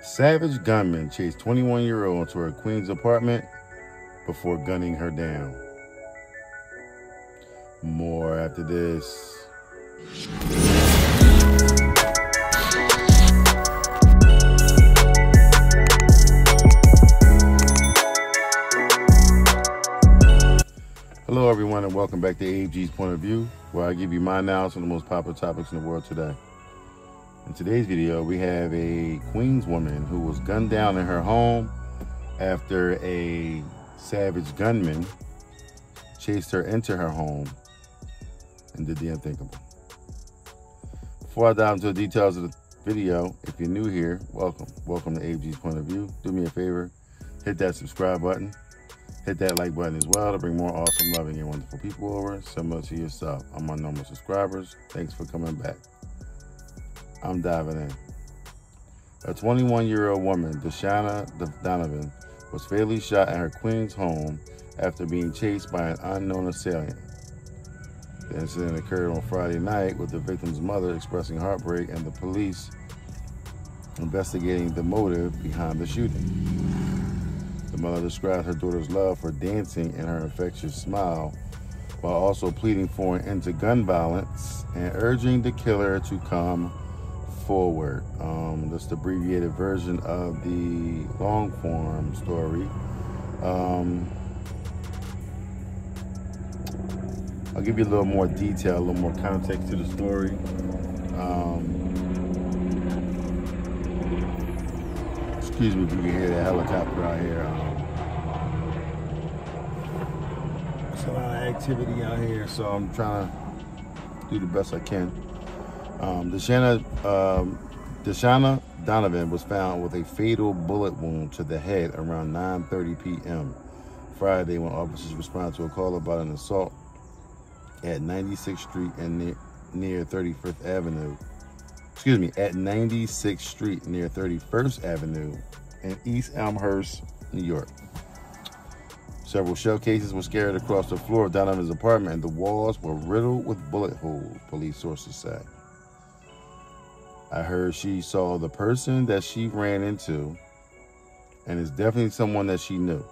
Savage gunman chased 21-year-old into her Queens apartment before gunning her down. More after this. Hello everyone and welcome back to AG's Point of View, where I give you my analysis on the most popular topics in the world today. In today's video, we have a Queens woman who was gunned down in her home after a savage gunman chased her into her home and did the unthinkable. Before I dive into the details of the video, if you're new here, welcome. Welcome to AG's Point of View. Do me a favor, hit that subscribe button. Hit that like button as well to bring more awesome, loving, and wonderful people over, similar to yourself. I'm my normal subscribers. Thanks for coming back. I'm diving in. A 21-year-old woman, Dashanna Donovan, was fatally shot in her Queens home after being chased by an unknown assailant. The incident occurred on Friday night, with the victim's mother expressing heartbreak and the police investigating the motive behind the shooting. The mother described her daughter's love for dancing and her infectious smile, while also pleading for an end to gun violence and urging the killer to come forward. That's the abbreviated version of the long form story. I'll give you a little more detail, a little more context to the story. Excuse me if you can hear that helicopter out here. There's a lot of activity out here, so I'm trying to do the best I can. Dashanna Donovan was found with a fatal bullet wound to the head around 9:30 p.m. Friday when officers responded to a call about an assault at 96th Street and near 35th Avenue. At 96th Street near 31st Avenue in East Elmhurst, New York. Several shell cases were scattered across the floor of Donovan's apartment, and the walls were riddled with bullet holes, police sources said. I heard she saw the person that she ran into, and it's definitely someone that she knew,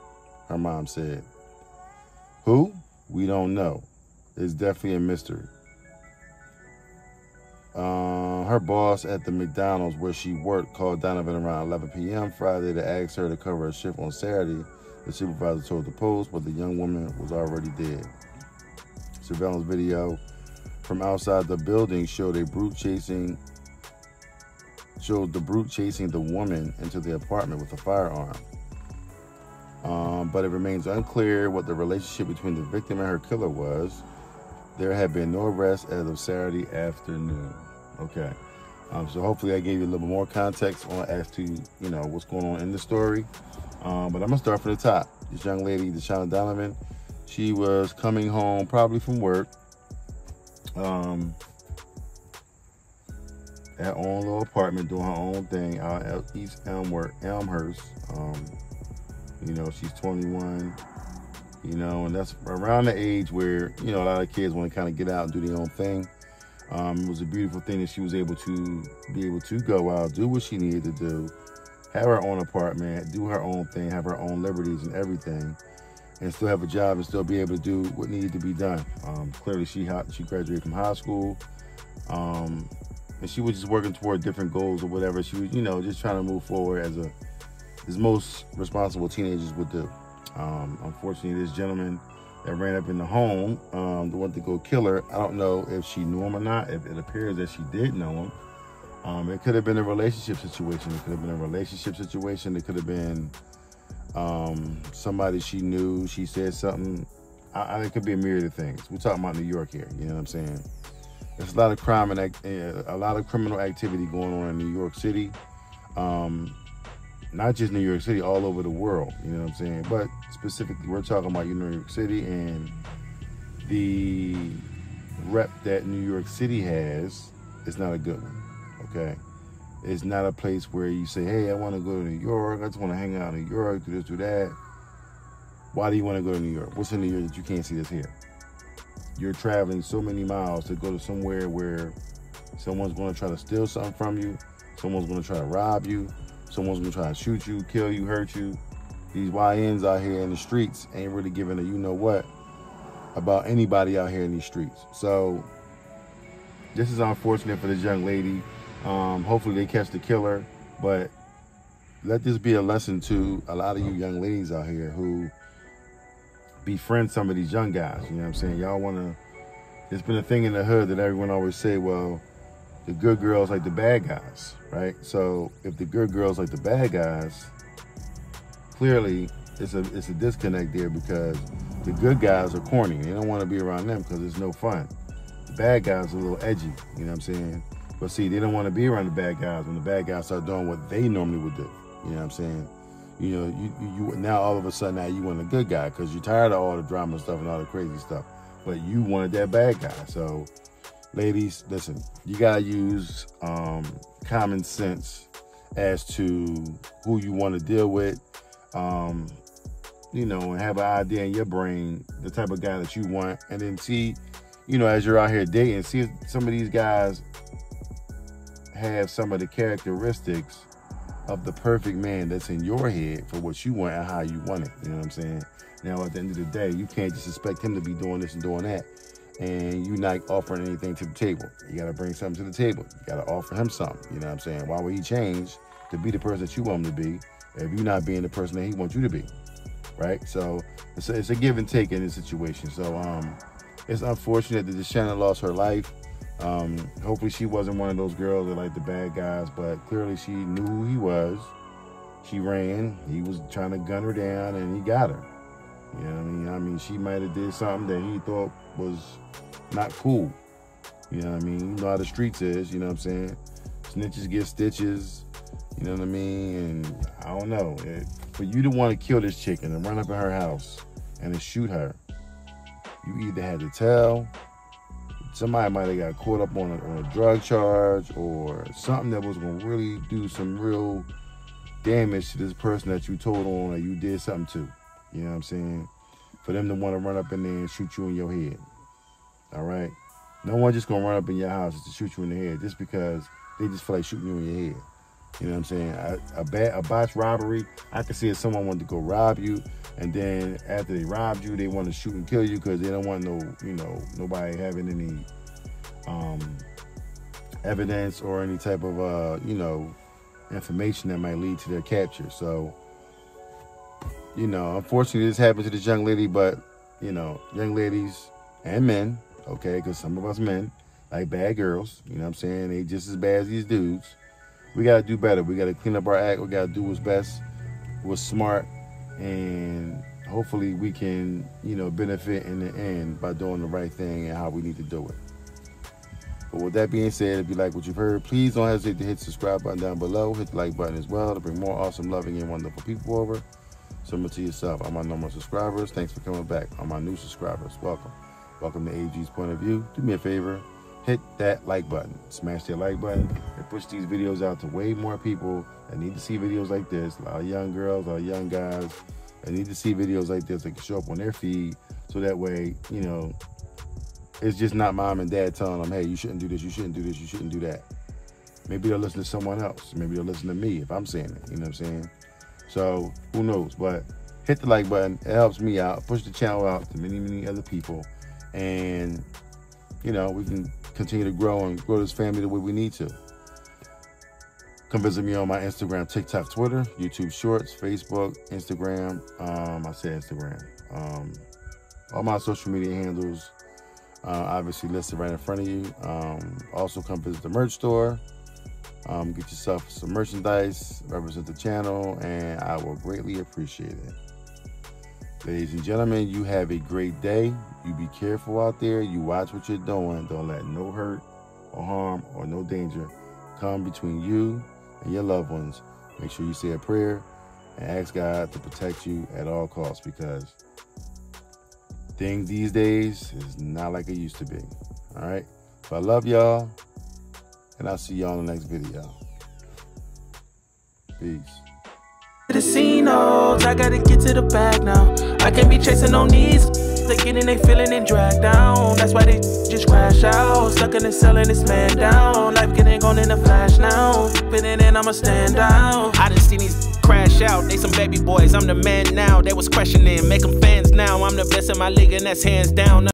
her mom said. Who? We don't know. It's definitely a mystery. Her boss at the McDonald's where she worked called Donovan around 11 p.m. Friday to ask her to cover a shift on Saturday. The supervisor told the Post, but the young woman was already dead. Surveillance video from outside the building showed the brute chasing the woman into the apartment with a firearm. But it remains unclear what the relationship between the victim and her killer was. There had been no arrest as of Saturday afternoon. Okay. So hopefully I gave you a little more context as to, what's going on in the story. But I'm going to start from the top. This young lady, Dashanna Donovan, she was coming home probably from work at her own little apartment doing her own thing out at East Elmhurst. She's 21. And that's around the age where, a lot of kids want to kind of get out and do their own thing. It was a beautiful thing that she was able to go out, do what she needed to do, have her own apartment, do her own thing, have her own liberties and everything, and still have a job and still be able to do what needed to be done. Clearly, she graduated from high school, and she was just working toward different goals or whatever. She was, just trying to move forward as most responsible teenagers would do. Unfortunately, this gentleman that ran up in the home, the one to go kill her, I don't know if she knew him or not. It appears that she did know him. It could have been a relationship situation. It could have been somebody she knew. She said something. It could be a myriad of things. We're talking about New York here. You know what I'm saying? There's a lot of crime and a lot of criminal activity going on in New York City. Not just New York City, all over the world, you know what I'm saying? But specifically, we're talking about New York City, and the rep that New York City has is not a good one, okay? It's not a place where you say, hey, I want to go to New York. I just want to hang out in New York, do this, do that. Why do you want to go to New York? What's in New York that you can't see that's here? You're traveling so many miles to go to somewhere where someone's going to try to steal something from you. Someone's going to try to rob you. Someone's gonna try to shoot you, kill you, hurt you. These YNs out here in the streets ain't really giving a you-know-what about anybody out here in these streets. So this is unfortunate for this young lady. Hopefully they catch the killer, but let this be a lesson to a lot of you young ladies out here who befriend some of these young guys. You know what I'm saying? Y'all wanna, it's been a thing in the hood that everyone always say, well, the good girls like the bad guys, right? So if the good girls like the bad guys, clearly it's a disconnect there, because the good guys are corny. They don't want to be around them because it's no fun. The bad guys are a little edgy, you know what I'm saying? But see, they don't want to be around the bad guys when the bad guys start doing what they normally would do. You know what I'm saying? You know, you now all of a sudden now you want a good guy because you're tired of all the drama stuff and all the crazy stuff. But you wanted that bad guy. So ladies, listen, you gotta use common sense as to who you want to deal with. You know, and have an idea in your brain, the type of guy that you want, and then see, you know, as you're out here dating, see if some of these guys have some of the characteristics of the perfect man that's in your head for what you want and how you want it. You know what I'm saying? Now, at the end of the day, you can't just expect him to be doing this and doing that, and you not offering anything to the table. You got to bring something to the table. You got to offer him something. You know what I'm saying? Why would he change to be the person that you want him to be if you're not being the person that he wants you to be? Right? So it's a give and take in this situation. So it's unfortunate that Dashanna lost her life. Hopefully she wasn't one of those girls that like the bad guys, but clearly she knew who he was. She ran. He was trying to gun her down, and he got her. You know what I mean? I mean, she might have did something that he thought was not cool. You know what I mean? You know how the streets is, you know what I'm saying? Snitches get stitches, you know what I mean? And I don't know. For you to want to kill this chick and then run up in her house and then shoot her, you either had to tell, somebody might have got caught up on a drug charge or something that was going to really do some real damage to this person that you told on or you did something to. You know what I'm saying? For them to want to run up in there and shoot you in your head. All right? No one just going to run up in your house just to shoot you in the head just because they just feel like shooting you in your head. You know what I'm saying? A botched robbery, I could see if someone wanted to go rob you, and then after they robbed you, they want to shoot and kill you because they don't want nobody having any evidence or any type of, information that might lead to their capture. So, unfortunately, this happened to this young lady, but, young ladies and men, okay, because some of us men like bad girls, you know what I'm saying? They just as bad as these dudes. We got to do better. We got to clean up our act. We got to do what's best, what's smart, and hopefully we can, benefit in the end by doing the right thing and how we need to do it. But with that being said, if you like what you've heard, please don't hesitate to hit the subscribe button down below. Hit the like button as well to bring more awesome, loving, and wonderful people over. Similar to yourself, on my normal subscribers, thanks for coming back. On my new subscribers, welcome. Welcome to AG's Point of View. Do me a favor. Hit that like button, smash that like button, and push these videos out to way more people that need to see videos like this. A lot of young girls, a lot of young guys that need to see videos like this that can show up on their feed, so that way, it's just not mom and dad telling them, hey, you shouldn't do this, you shouldn't do this, you shouldn't do that. Maybe they'll listen to someone else. Maybe they'll listen to me if I'm saying it, you know what I'm saying? So who knows? But hit the like button. It helps me out. Push the channel out to many, many other people. And, we can continue to grow and grow this family the way we need to. Come visit me on my Instagram, TikTok, Twitter, YouTube Shorts, Facebook, Instagram. I said Instagram. All my social media handles obviously listed right in front of you. Also come visit the merch store. Get yourself some merchandise, represent the channel, and I will greatly appreciate it. Ladies and gentlemen, you have a great day. You be careful out there. You watch what you're doing. Don't let no hurt or harm or no danger come between you and your loved ones. Make sure you say a prayer and ask God to protect you at all costs, because things these days is not like it used to be. All right? So I love y'all, and I'll see y'all in the next video. Peace. Casinos, I gotta get to the bag now. I can't be chasing no knees. They getting they feeling and dragged down. That's why they just crash out. Stuck in the cell and it's man down. Life getting gone in a flash now. Fitting in, I'ma stand out. I done seen these crash out. They some baby boys, I'm the man now. They was questioning, make them fans now. I'm the best in my league and that's hands down.